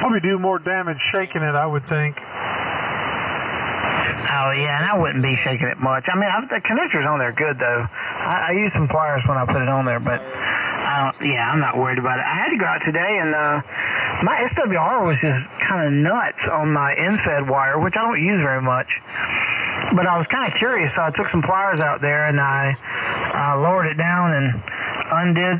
probably do more damage shaking it, I would think. Oh, yeah, and I wouldn't be shaking it much. I mean, the connector's on there good, though. I used some pliers when I put it on there, but I'm not worried about it. I had to go out today, and my SWR was just kind of nuts on my end-fed wire, which I don't use very much. But I was kind of curious, so I took some pliers out there, and I lowered it down and undid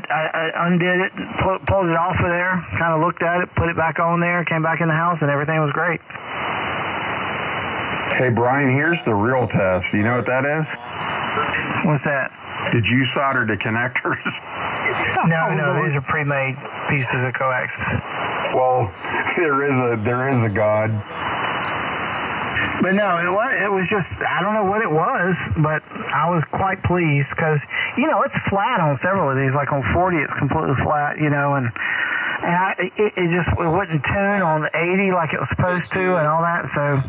it, pulled it off of there, kind of looked at it, put it back on there, came back in the house, and everything was great. Hey, Brian, here's the real test. You know what that is? What's that? Did you solder the connectors? No, these are pre-made pieces of coax. Well, there is a God. But no, it was just, I don't know what it was, but I was quite pleased because, it's flat on several of these. Like on 40, it's completely flat, and it wouldn't tune on the 80 like it was supposed to and all that. So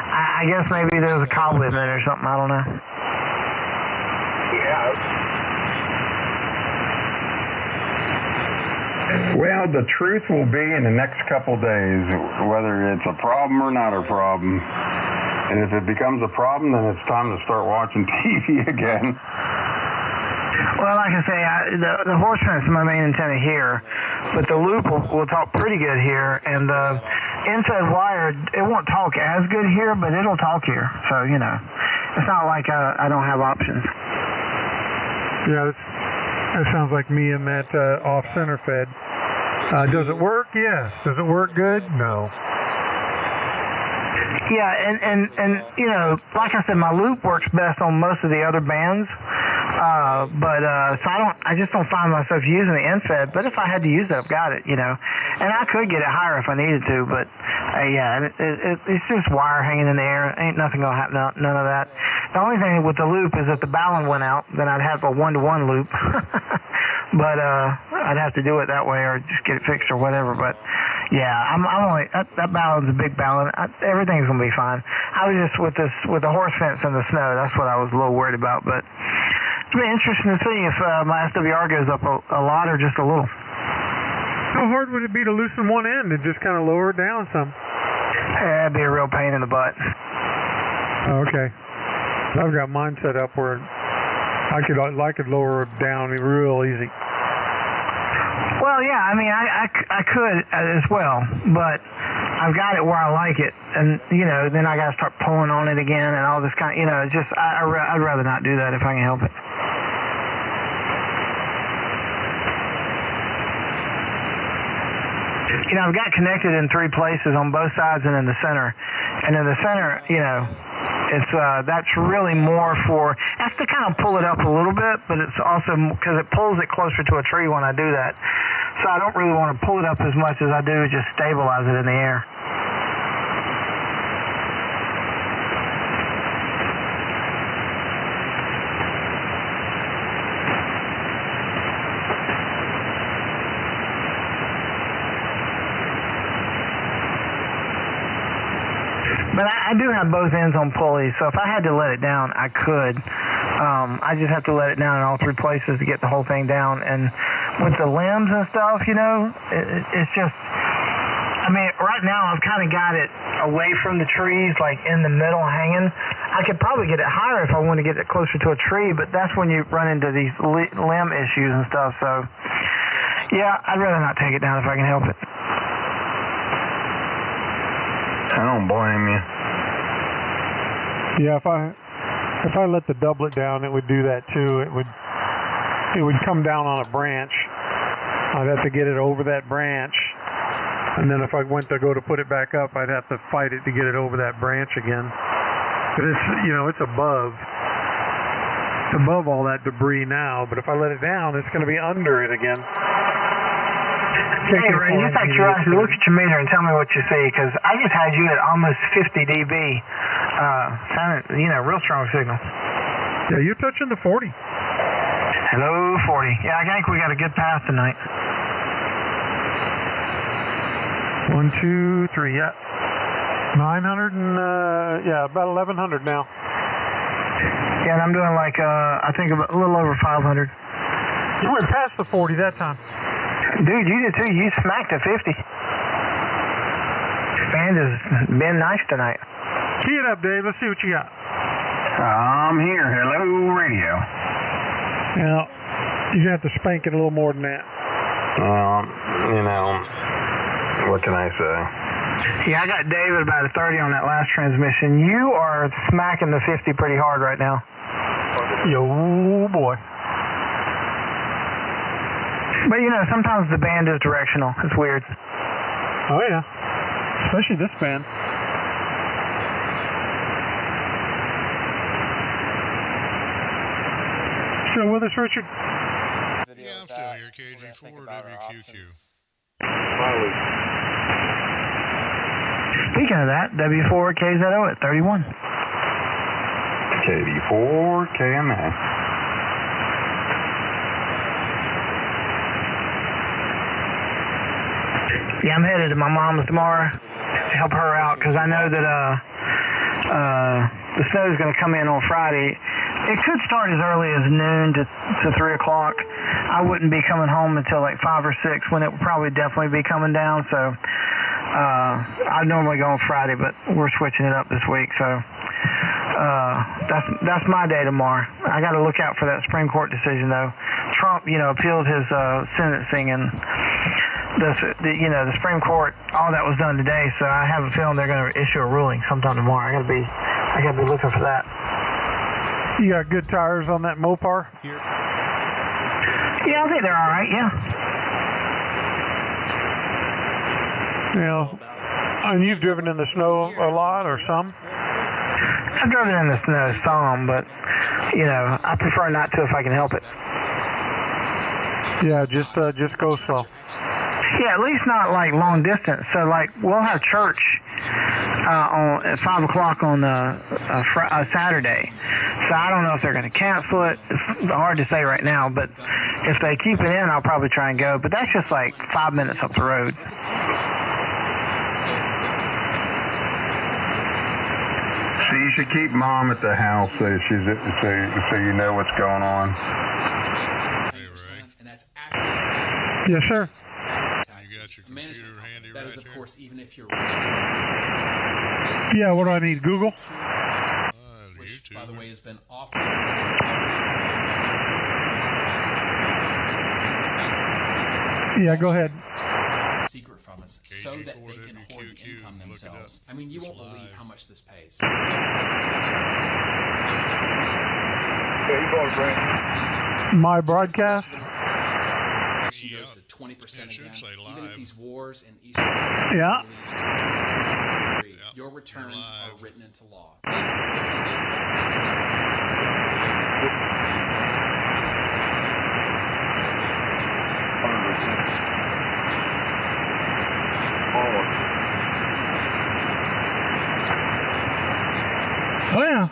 I guess maybe there was a cobweb in it or something. I don't know. Well, the truth will be in the next couple days, whether it's a problem or not a problem. And if it becomes a problem, then it's time to start watching TV again. Well, like I say, the horse fence is my main antenna here, but the loop will talk pretty good here, and the inside wire, it won't talk as good here, but it'll talk here. So, it's not like I don't have options. Yeah, that sounds like me and that off-center fed. Does it work? Yes. Does it work good? No. Yeah, and like I said, my loop works best on most of the other bands. So I just don't find myself using the end-fed, but if I had to use it, I've got it, and I could get it higher if I needed to, but it's just wire hanging in the air. Ain't nothing gonna happen, none of that. The only thing with the loop is if the ballon went out, then I'd have a 1-to-1 loop, but I'd have to do it that way or just get it fixed or whatever. But yeah, I'm only that ballon's a big ballon. Everything's gonna be fine. I was just with the horse fence and the snow. That's what I was a little worried about, but. It's been interesting to see if my SWR goes up a lot or just a little. How hard would it be to loosen one end and just kind of lower it down some? It'd be a real pain in the butt. Okay. I've got mine set up where I could lower it down real easy. Well, yeah, I mean, I could as well, but I've got it where I like it, and then I got to start pulling on it again and all this kind. It's just I'd rather not do that if I can help it. I've got connected in 3 places on both sides and in the center. And in the center, it's that's really more that's to kind of pull it up a little bit, but it's also because it pulls it closer to a tree when I do that. So I don't really want to pull it up as much as I do just stabilize it in the air. But I do have both ends on pulleys, so if I had to let it down, I could. I just have to let it down in all 3 places to get the whole thing down. And with the limbs and stuff, it's just, I mean, right now I've kind of got it away from the trees, like in the middle hanging. I could probably get it higher if I want to get it closer to a tree, but that's when you run into these limb issues and stuff. So, yeah, I'd rather not take it down if I can help it. I don't blame you. Yeah, if I let the doublet down, it would do that too. It would come down on a branch. I'd have to get it over that branch, and then if I went to go to put it back up, I'd have to fight it to get it over that branch again. But it's above all that debris now. But if I let it down, it's going to be under it again. Hey, Ray, just out of curiosity, look at your meter and tell me what you see, because I just had you at almost 50 dB. Sounded, real strong signal. Yeah, you're touching the 40. Hello, 40. Yeah, I think we got a good path tonight. 1, 2, 3, yeah. 900 and, about 1100 now. Yeah, and I'm doing I think a little over 500. You went past the 40 that time. Dude, you did too. You smacked at 50. Band has been nice tonight. Key it up, Dave. Let's see what you got. I'm here. Hello, radio. Now, you're going to have to spank it a little more than that. What can I say? Yeah, I got David about a 30 on that last transmission. You are smacking the 50 pretty hard right now. Yo, boy. But, sometimes the band is directional. It's weird. Oh, yeah. Especially this band. Still with us, Richard? Yeah, I'm still here. KG4 WQQ. Speaking of that, W4KZO at 31. KD4 KMA. Yeah, I'm headed to my mom's tomorrow to help her out because I know that the snow's going to come in on Friday. It could start as early as noon to 3 o'clock. I wouldn't be coming home until like 5 or 6 when it would probably definitely be coming down. So I'd normally go on Friday, but we're switching it up this week. So that's my day tomorrow. I got to look out for that Supreme Court decision though. Trump, appealed his sentencing and the Supreme Court, all that was done today. So I have a feeling they're going to issue a ruling sometime tomorrow. I got to be looking for that. You got good tires on that Mopar? Yeah, I think they're all right. Yeah. And you've driven in the snow a lot or some? I've driven in the snow some, but I prefer not to if I can help it. Yeah, just go slow. Yeah, at least not like long distance. So like we'll have church at 5 o'clock on Saturday. So I don't know if they're going to cancel it. It's hard to say right now, but if they keep it in, I'll probably try and go. But that's just like 5 minutes up the road. So you should keep Mom at the house so you know what's going on. Hey, Ray. Yes, sir. You got your computer handy That right is, of here? course, even if you're Yeah, what do I need? Google? which, YouTube. by the way, has been off. Yeah, go ahead. Secret from us, so that they can hoard the KG4WQQ, income look it themselves. up. I mean, you It's won't believe live. how much this pays. My broadcast? Goes to 20% It should again. say Even if live. these wars in Eastern Yeah. your returns live. are written into law. They can give a statement, that statement is with the same risk associated with those statements. So now, this it's because this Oh, yeah.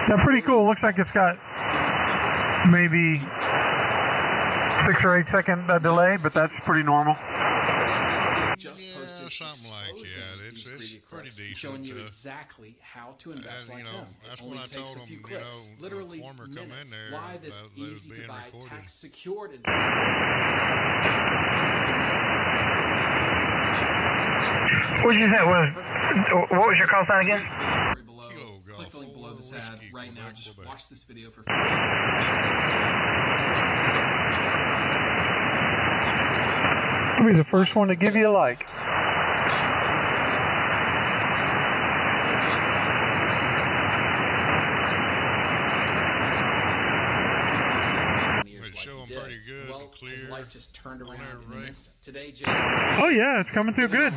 That's pretty cool. Looks like it's got maybe 6 or 8 second delay, but that's pretty normal. just Yeah, posted something like exposing that. these It's greedy pretty crooks, decent, showing you exactly how to invest and, like you know, them. It that's only when I takes told a them, few you clicks, know, literally former come minutes. in there, Why this that was easy to being buy recorded. tax secured investment? What did you say? What was your call sign again? Below. Kilo Golf Click the link below this ad Whiskey, right now. Quebec, Just Quebec. watch this video for free. Discover I'll be the first one to give you a like. But show 'em pretty good, well, clear, his life just turned around there, in Ray. an instant. Today, Jason. Oh, yeah, it's coming through good.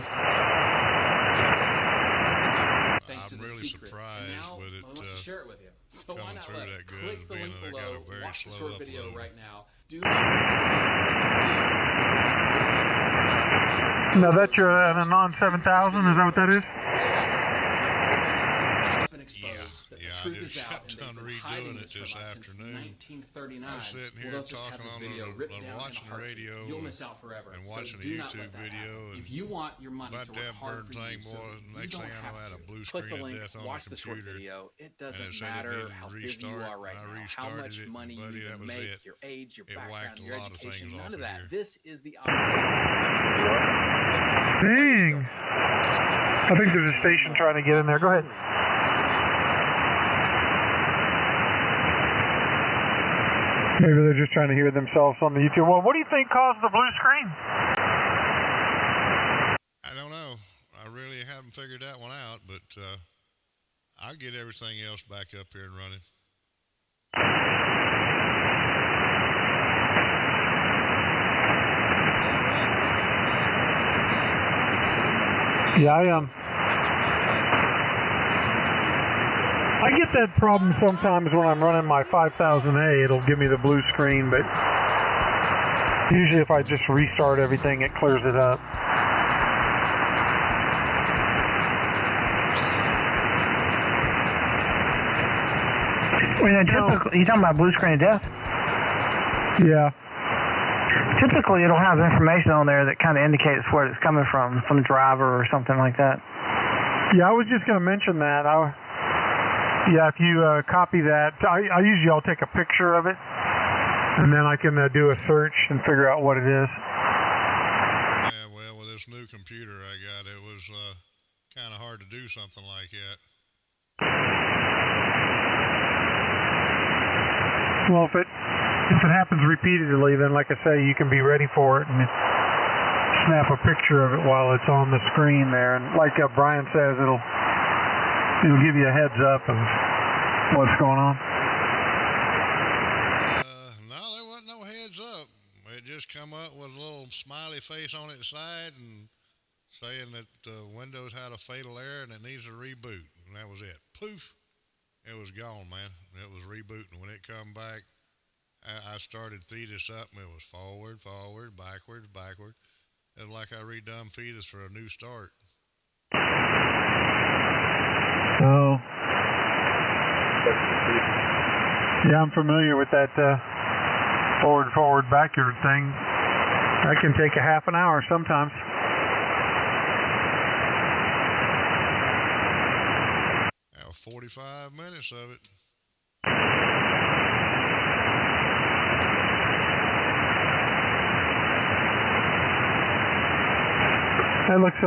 Thanks to I'm the really secret. surprised And now, with it, I want to share it with you. So why coming not through let that good, click the being link that I got below, a very watch the slow short video upload. right now. Do not miss it. Now that you're at a non-7000, is that what that is? It's been exposed that Yeah, the I truth just is got out, and they've done been redoing hiding it this this from us afternoon. since 1939. I'm sitting here Well, they'll just have talking this on video the- written on down watching in the a radio heartbeat. You'll miss out forever. and So watching do a not let YouTube that video happen. and If you want your money about to to work have hard burned for thing you, more. so Next you thing don't I know, I have had a to. blue Click the screen of link, death on watch the the short computer. video. It and doesn't it said it matter needed how to busy you restart, are right and I now, how restarted much it, money buddy, you that was make, it. your age, your It whacked background, a your lot of education, things none off of of that. here. This is the opportunity. Click the link. Dang. Just click the I think there's a station trying to get in there. Go ahead. This video could be taken at any time. Maybe they're just trying to hear themselves on the YouTube. Well, what do you think caused the blue screen? I don't know. I really haven't figured that one out, but I'll get everything else back up here and running. Yeah, I get that problem sometimes when I'm running my 5000A. It'll give me the blue screen, but usually if I just restart everything, it clears it up. Well, typically, you talking about blue screen of death? Yeah. Typically, it'll have information on there that kind of indicates where it's coming from the driver or something like that. Yeah, I was just going to mention that. Yeah, if you copy that, I usually I'll take a picture of it, and then I can do a search and figure out what it is. Yeah, well, with this new computer I got, it was kind of hard to do something like that. Well, if it happens repeatedly, then like I say, you can be ready for it and snap a picture of it while it's on the screen there. And like Brian says, it'll give you a heads up of what's going on. No, there wasn't no heads up. It just come up with a little smiley face on its side and saying that Windows had a fatal error and it needs a reboot. And that was it. Poof. It was gone, man. It was rebooting. When it come back, I started Thetis up, and it was forward, forward, backwards, backward. It was like I redone Thetis for a new start. Oh. Yeah, I'm familiar with that forward, forward, backward thing. That can take a half an hour sometimes. 45 minutes of it. That looks,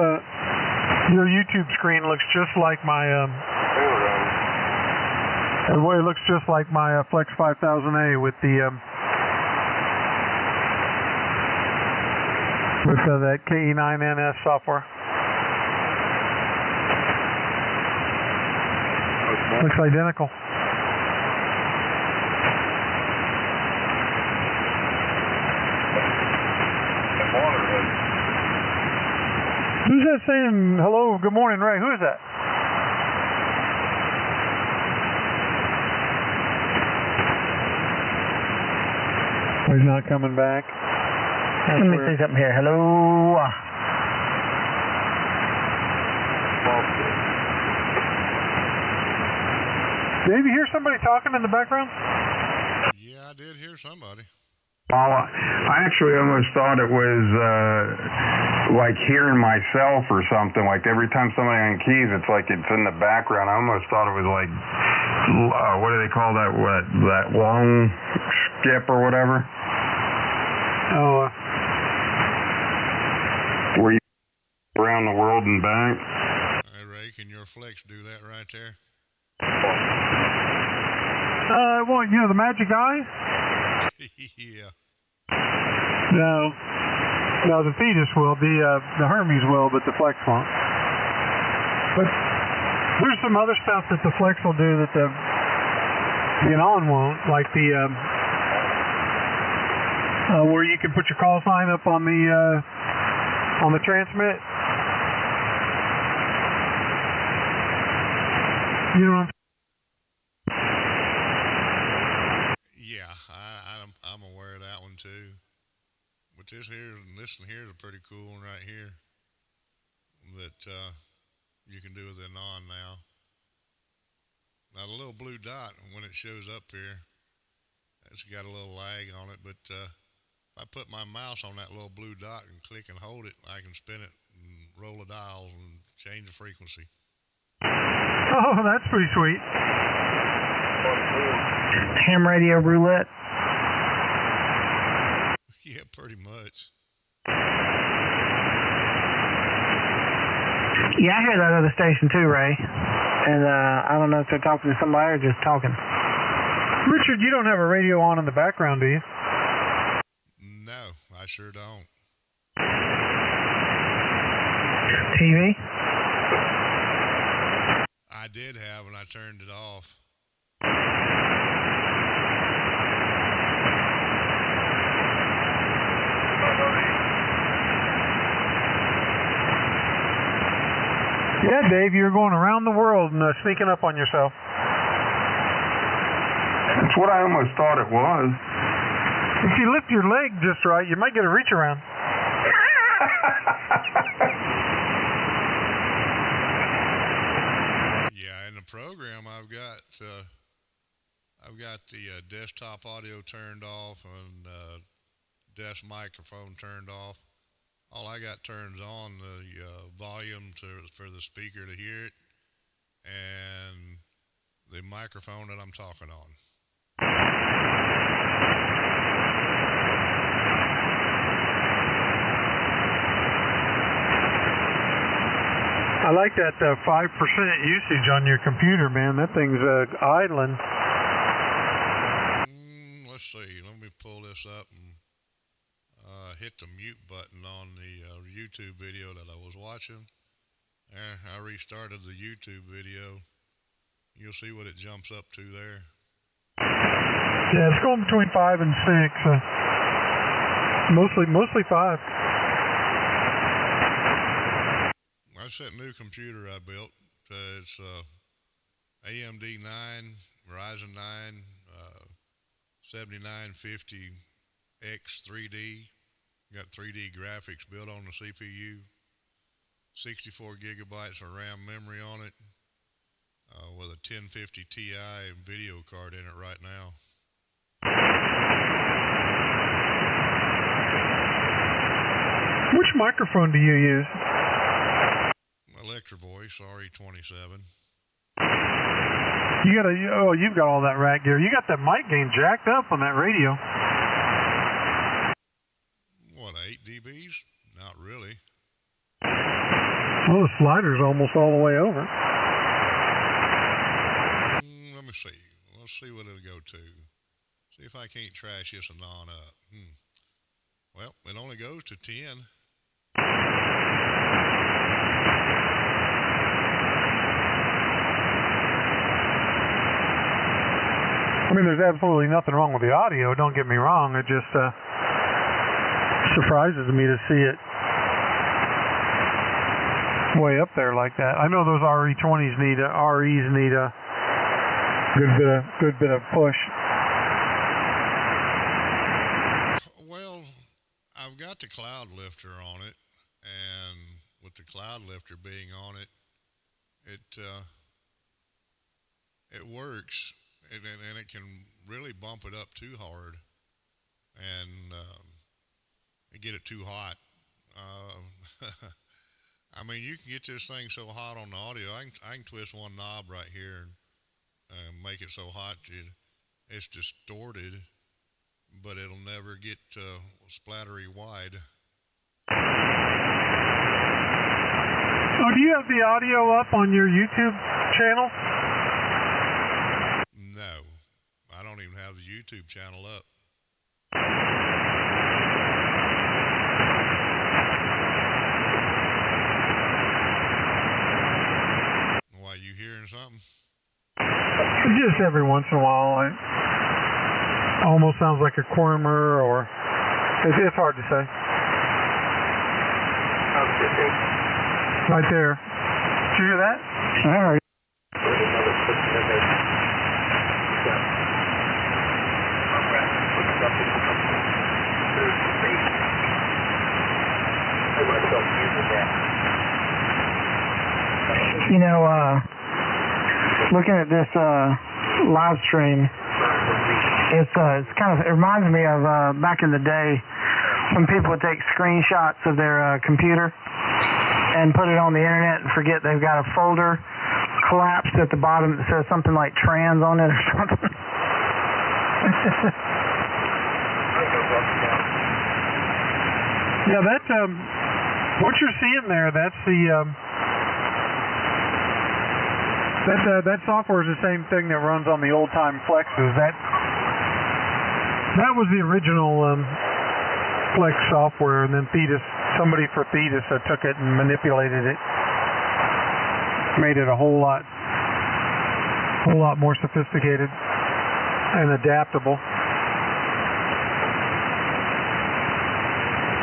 your YouTube screen looks just like my, it looks just like my Flex 5000A with the, that KE9NS software. Looks identical. Who's that saying hello, good morning, Ray? Who is that? Oh, he's not coming back. Let me say something here. Hello. Dave, you hear somebody talking in the background? Yeah, I did hear somebody. I actually almost thought it was like hearing myself or something. Like every time somebody unkeys, it's like it's in the background. I almost thought it was like, what do they call that? That long skip or whatever? Oh. Where you around the world and back? Hey, Ray, can your Flex do that right there? Well, you know, the Magic Eye? Yeah. No, the Thetis will. The Hermes will, but the Flex won't. But there's some other stuff that the Flex will do that the Anon won't, like the where you can put your call sign up on the transmit. You know what I'm I'm aware of that one too. But this one here is a pretty cool one right here that you can do with the Anon now. Now the little blue dot, when it shows up here, it's got a little lag on it, but if I put my mouse on that little blue dot and click and hold it, I can spin it and roll the dials and change the frequency. Oh, that's pretty sweet. Ham radio roulette. Yeah, pretty much. Yeah, I hear that other station too, Ray. And I don't know if they're talking to somebody or just talking. Richard, you don't have a radio on in the background, do you? No, I sure don't. TV? I did have, and I turned it off. Yeah, Dave, you're going around the world and sneaking up on yourself. That's what I almost thought it was. If you lift your leg just right, you might get a reach around. Yeah, in the program, I've got the desktop audio turned off and desk microphone turned off. All I got turns on the volume for the speaker to hear it, and the microphone that I'm talking on. I like that 5% usage on your computer, man. That thing's idling. Let's see. Let me pull this up and hit the mute button on the YouTube video that I was watching. I restarted the YouTube video. You'll see what it jumps up to there. Yeah, it's going between 5 and 6. Mostly 5. That's that new computer I built. It's AMD 9, Ryzen 9, 7950X 3D. Got 3D graphics built on the CPU. 64 gigabytes of RAM memory on it. With a 1050 Ti video card in it right now. Which microphone do you use? Electro Voice RE27. You've got all that rack gear. You got that mic gain jacked up on that radio. What, 8 dBs? Not really. Well, the slider's almost all the way over. Let me see. Let's see what it'll go to. See if I can't trash this anon up. Well, it only goes to 10. I mean, there's absolutely nothing wrong with the audio. Don't get me wrong. It just surprises me to see it way up there like that. I know those REs need a good bit of push. Well, I've got the cloud lifter on it, and with the cloud lifter being on it, it works, and it can really bump it up too hard, and get it too hot. I mean, you can get this thing so hot on the audio. I can twist one knob right here and make it so hot it's distorted, but it'll never get splattery wide. Oh, do you have the audio up on your YouTube channel? No, I don't even have the YouTube channel up. Why, you hearing something? Just every once in a while. It almost sounds like a quarmer, or it's hard to say. Right there. Did you hear that? I heard. You know, looking at this live stream, it's kind of, it reminds me of back in the day when people would take screenshots of their computer and put it on the internet and forget they've got a folder collapsed at the bottom that says something like trans on it or something. Yeah, that what you're seeing there, that's the That software is the same thing that runs on the old time Flexes. That was the original Flex software, and then somebody for Thetis took it and manipulated it, made it a whole lot more sophisticated and adaptable.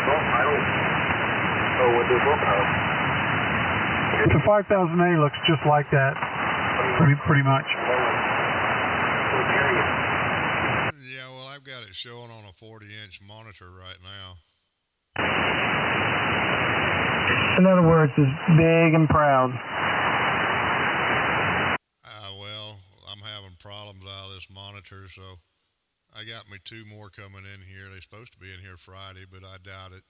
Well, I don't know what they look like. The 5000A looks just like that, pretty much. Yeah, well, I've got it showing on a 40-inch monitor right now. In other words, it's big and proud. Well, I'm having problems out of this monitor, so I got me 2 more coming in here. They're supposed to be in here Friday, but I doubt it.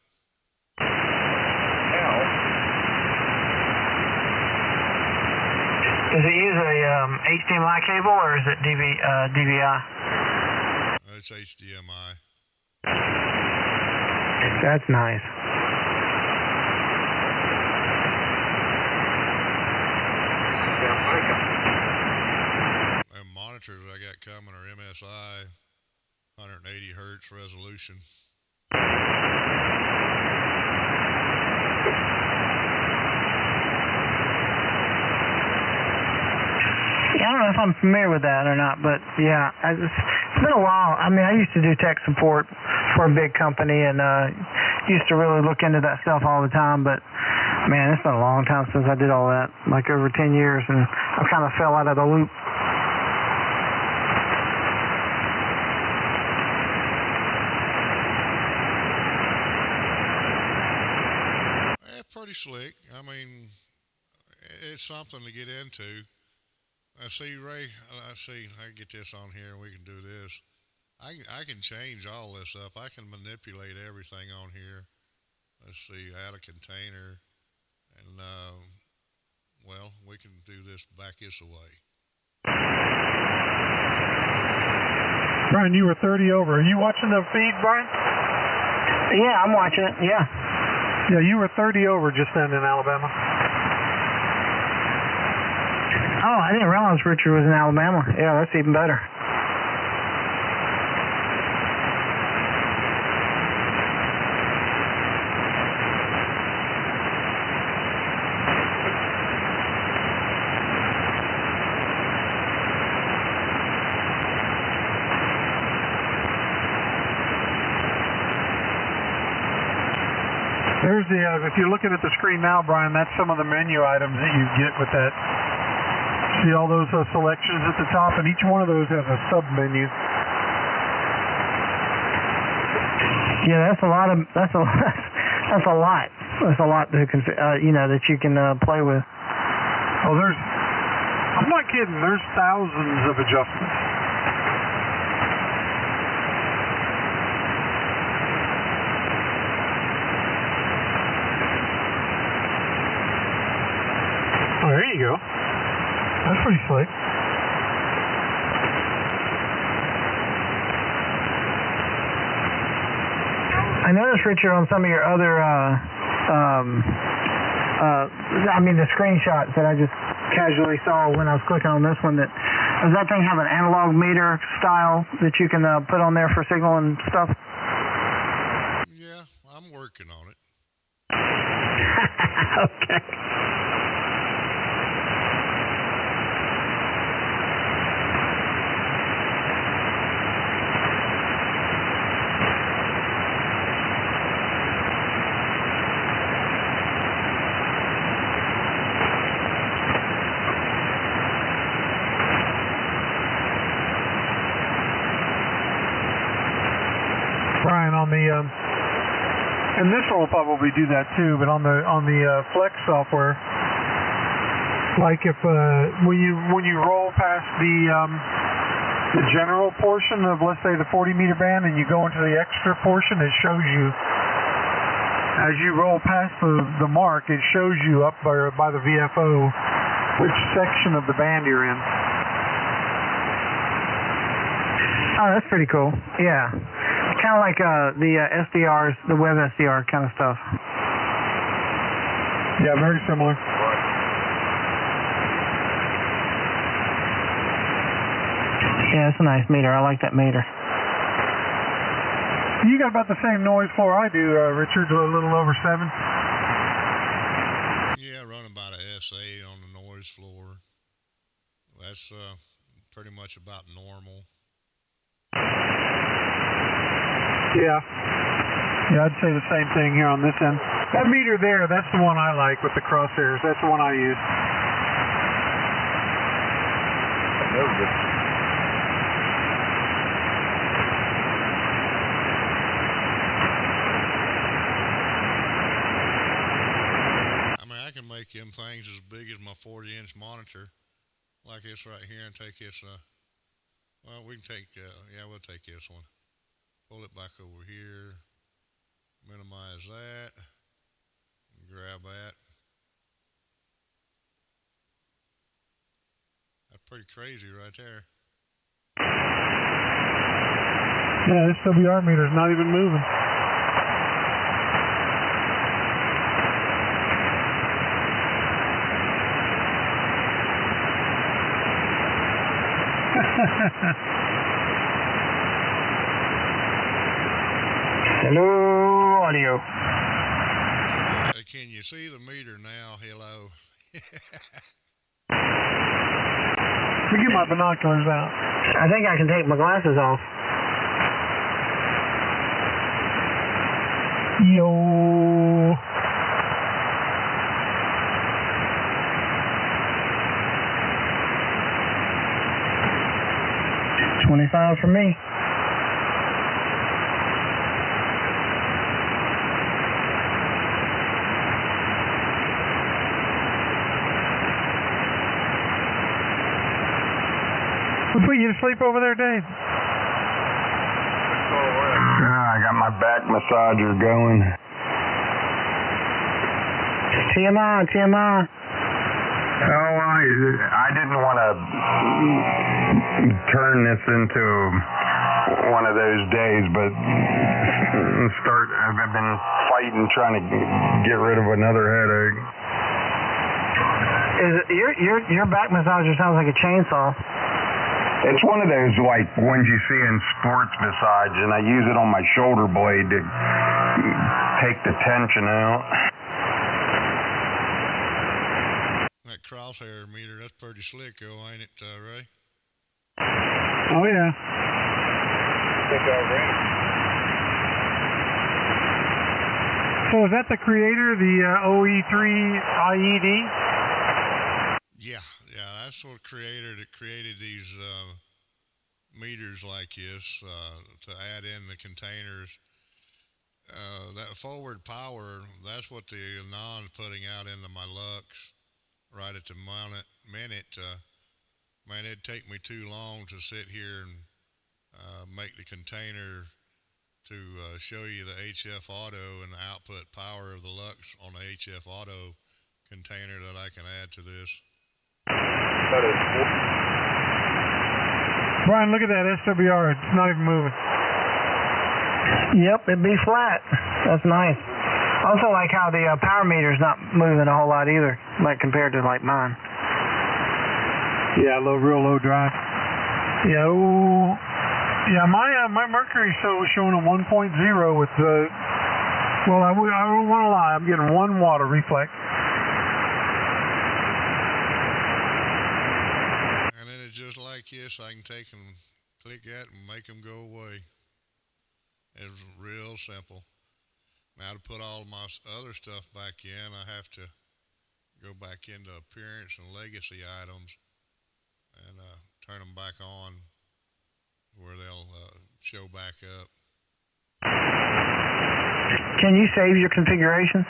Does it use a HDMI cable or is it DVI? It's HDMI. That's nice. And monitors I got coming are MSI, 180 hertz resolution. I don't know if I'm familiar with that or not, but yeah, it's been a while. I mean, I used to do tech support for a big company and used to really look into that stuff all the time, but man, it's been a long time since I did all that, like over 10 years, and I kind of fell out of the loop. It's pretty slick. I mean, it's something to get into. I see, Ray, I can get this on here and we can do this. I can change all this up. I can manipulate everything on here. Let's see, add a container, and well, we can do this back this away. Brian, you were 30 over. Are you watching the feed, Brian? Yeah, I'm watching it, yeah. Yeah, you were 30 over just then in Alabama. Oh, I didn't realize Richard was in Alabama. Yeah, that's even better. There's the, if you're looking at the screen now, Brian, that's some of the menu items that you get with that. See all those selections at the top, and each one of those has a sub-menu. Yeah, that's a lot. That's a lot to that you can play with. Oh, I'm not kidding. There's thousands of adjustments. Oh, there you go. That's pretty slick. I noticed, Richard, on some of your other, the screenshots that I just casually saw when I was clicking on this one, does that thing have an analog meter style that you can put on there for signal and stuff? Yeah, I'm working on it. Okay. Brian, on the and this one will probably do that too, but on the Flex software, like if when you roll past the general portion of, let's say, the 40-meter band, and you go into the extra portion, it shows you as you roll past the mark, it shows you up by the VFO which section of the band you're in. Oh, that's pretty cool. Yeah. Kind of like the SDRs, the web SDR kind of stuff. Yeah, very similar. Yeah, it's a nice meter. I like that meter. You got about the same noise floor I do, Richard, a little over 7. Yeah, run about a S8 on the noise floor. That's pretty much about normal. Yeah. Yeah, I'd say the same thing here on this end. That meter there, that's the one I like with the crosshairs. That's the one I use. That was good. I mean, I can make them things as big as my 40-inch monitor, like this right here, and take this, well, we can take, yeah, we'll take this one. Pull it back over here, minimize that, and grab that. That's pretty crazy right there. Yeah, this WR meter's not even moving. Hello, audio. Can you see the meter now? Hello. Let me get my binoculars out. I think I can take my glasses off. Yo. $25 for me. We put you to sleep over there, Dave. I got my back massager going. TMI. Oh, I didn't want to turn this into one of those days, but I've been fighting trying to get rid of another headache. Is it, your back massager sounds like a chainsaw. It's one of those like ones you see in sports massage, and I use it on my shoulder blade to take the tension out. That crosshair meter, that's pretty slick, though, ain't it, Ray? Oh, yeah. So is that the creator, the OE3 IED? Yeah, that's what created these meters like this to add in the containers. That forward power, that's what the Anon's putting out into my Lux right at the minute. Man, it'd take me too long to sit here and make the container to show you the HF Auto and the output power of the Lux on the HF Auto container that I can add to this. Brian, look at that SWR. It's not even moving. Yep, it'd be flat. That's nice. Also like how the power meter's not moving a whole lot either, like compared to like mine. Yeah, real low drive. Yeah, yeah. My Mercury was showing a 1.0 with the. Well, I don't want to lie. I'm getting 1 watt of reflex. And then it's just like this. I can take and click that and make them go away. It's real simple. Now to put all my other stuff back in, I have to go back into appearance and legacy items and turn them back on where they'll show back up. Can you save your configurations?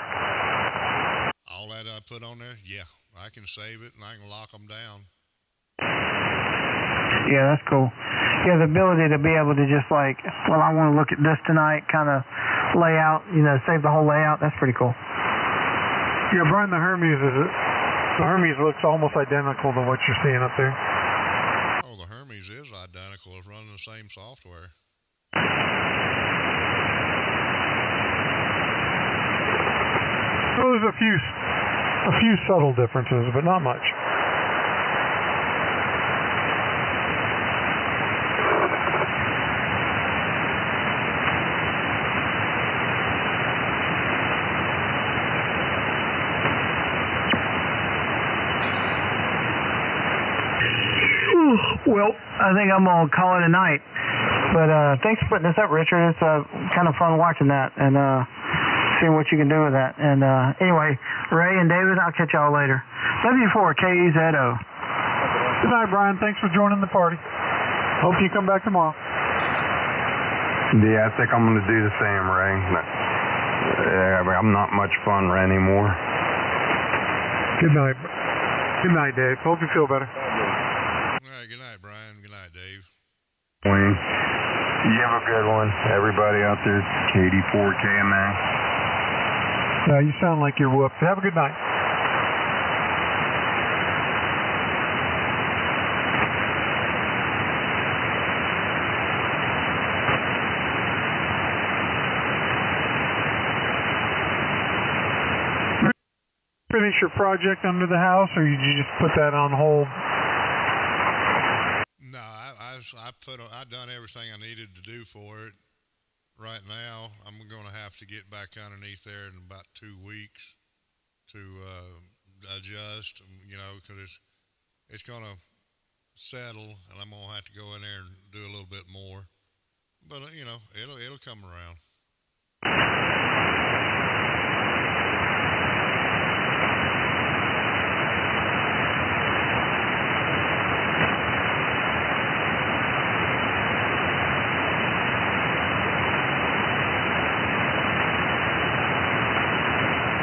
All that I put on there, yeah, I can save it and I can lock them down. Yeah, that's cool. Yeah, the ability to be able to just like, well, I want to look at this tonight, kind of layout, save the whole layout. That's pretty cool. Yeah, Brian, the Hermes looks almost identical to what you're seeing up there. Oh, the Hermes is identical. It's running the same software. Well, there's a few subtle differences, but not much. Well, I think I'm gonna call it a night. But thanks for putting this up, Richard. It's kind of fun watching that and seeing what you can do with that. And anyway, Ray and David, I'll catch y'all later. W4KEZO. Good night, Brian. Thanks for joining the party. Hope you come back tomorrow. Yeah, I think I'm going to do the same, Ray. I'm not much fun anymore. Good night. Good night, Dave. Hope you feel better. All right, good night, Brian. Good night, Dave. Wayne, you have a good one. Everybody out there, KD4KMA. You sound like you're whooped. Have a good night. Finish your project under the house, or you just put that on hold? No, I've done everything I needed to do for it. Right now, I'm going to have to get back underneath there in about 2 weeks to adjust, because it's going to settle, and I'm going to have to go in there and do a little bit more. But it'll come around.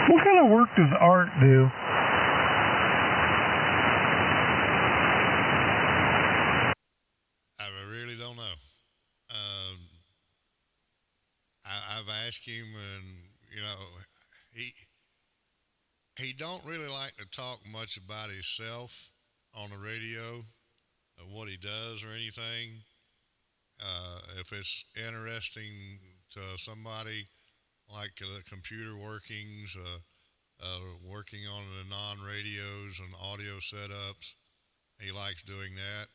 What kind of work does Art do? I really don't know. I've asked him, and he don't really like to talk much about himself on the radio, what he does or anything. If it's interesting to somebody, like the computer workings, working on the non-radios and audio setups, he likes doing that.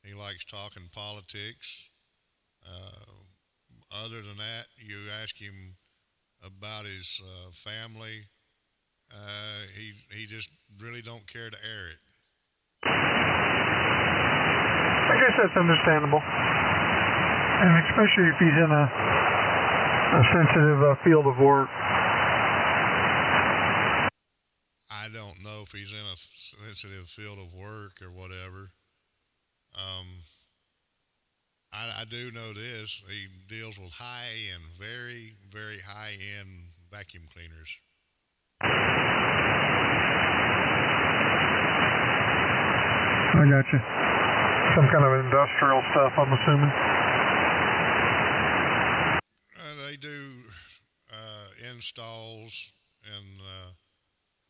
He likes talking politics. Other than that, you ask him about his family, he just really don't care to air it. I guess that's understandable, and especially if he's in a sensitive field of work. I don't know if he's in a sensitive field of work or whatever. I do know this. He deals with high-end, very, very high-end vacuum cleaners. I got you. Some kind of industrial stuff, I'm assuming. They do installs and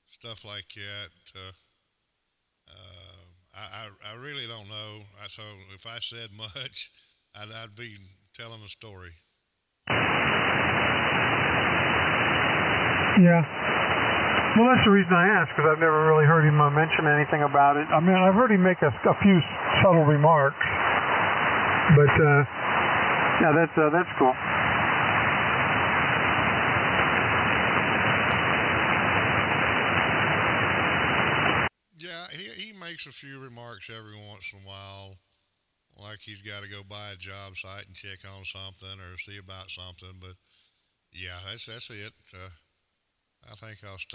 stuff like that. I really don't know. So if I said much, I'd be telling a story. Yeah. Well, that's the reason I asked, because I've never really heard him mention anything about it. I mean, I've heard him make a few subtle remarks, but yeah, that's cool. Yeah, he makes a few remarks every once in a while, like he's got to go by a job site and check on something or see about something. But yeah, that's it. I think I'll stop.